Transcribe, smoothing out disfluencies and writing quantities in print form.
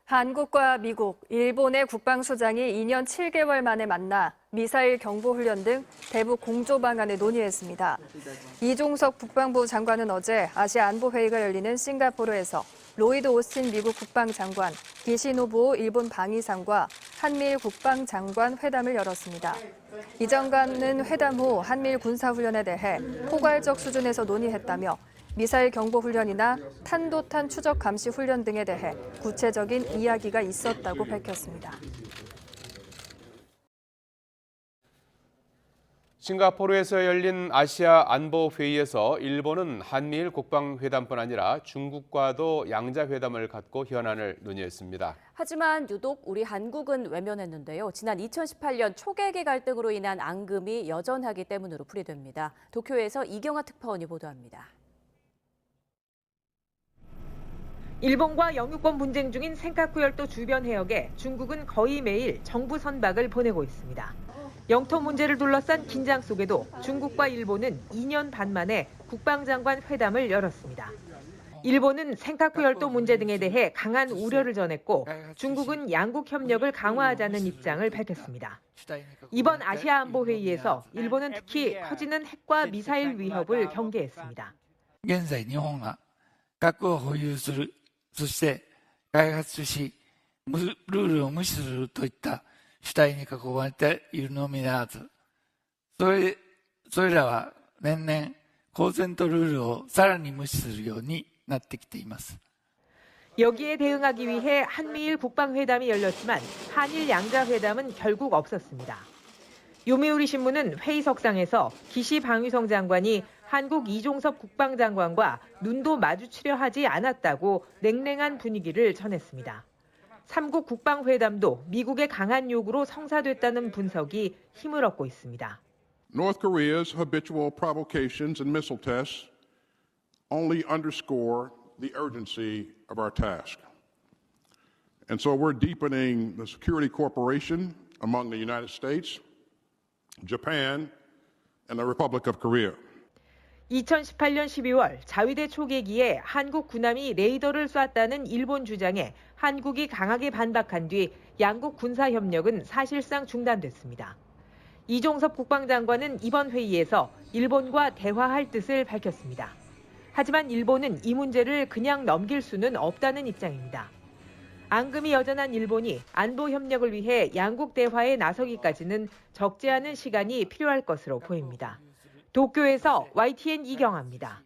한국과 미국, 일본의 국방수장이 2년 7개월 만에 만나 미사일 경보훈련 등 대북 공조 방안을 논의했습니다. 이종석 국방부 장관은 어제 아시아 안보회의가 열리는 싱가포르에서 로이드 오스틴 미국 국방장관, 기시노부오 일본 방위상과 한미일 국방장관 회담을 열었습니다. 이 장관은 회담 후 한미일 군사훈련에 대해 포괄적 수준에서 논의했다며 미사일 경보훈련이나 탄도탄 추적 감시 훈련 등에 대해 구체적인 이야기가 있었다고 밝혔습니다. 싱가포르에서 열린 아시아 안보 회의에서 일본은 한미일 국방회담뿐 아니라 중국과도 양자회담을 갖고 현안을 논의했습니다. 하지만 유독 우리 한국은 외면했는데요. 지난 2018년 초계기 갈등으로 인한 앙금이 여전하기 때문으로 풀이됩니다. 도쿄에서 이경아 특파원이 보도합니다. 일본과 영유권 분쟁 중인 센카쿠 열도 주변 해역에 중국은 거의 매일 정부 선박을 보내고 있습니다. 영토 문제를 둘러싼 긴장 속에도 중국과 일본은 2년 반 만에 국방장관 회담을 열었습니다. 일본은 센카쿠 열도 문제 등에 대해 강한 우려를 전했고 중국은 양국 협력을 강화하자는 입장을 밝혔습니다. 이번 아시아 안보 회의에서 일본은 특히 커지는 핵과 미사일 위협을 경계했습니다. 現在日本が核を保有する、そして開発し、ルールを無視するといった主体に囲まれているのみならず、それらは年々公然とルールをさらに無視するようになってきています。 여기에 대응하기 위해 한미일 국방회담이 열렸지만 한일 양자회담은 결국 없었습니다. 요미우리 신문은 회의석상에서 기시 방위성 장관이 한국 이종섭 국방장관과 눈도 마주치려 하지 않았다고 냉랭한 분위기를 전했습니다. 3국 국방회담도 미국의 강한 요구로 성사됐다는 분석이 힘을 얻고 있습니다. North Korea's habitual provocations and missile tests only underscore the urgency of our task. And so we're deepening the security cooperation among the United States, Japan, and the Republic of Korea. 2018년 12월 자위대 초계기에 한국 군함이 레이더를 쐈다는 일본 주장에 한국이 강하게 반박한 뒤 양국 군사 협력은 사실상 중단됐습니다. 이종섭 국방장관은 이번 회의에서 일본과 대화할 뜻을 밝혔습니다. 하지만 일본은 이 문제를 그냥 넘길 수는 없다는 입장입니다. 앙금이 여전한 일본이 안보 협력을 위해 양국 대화에 나서기까지는 적지 않은 시간이 필요할 것으로 보입니다. 도쿄에서 YTN 이경아입니다.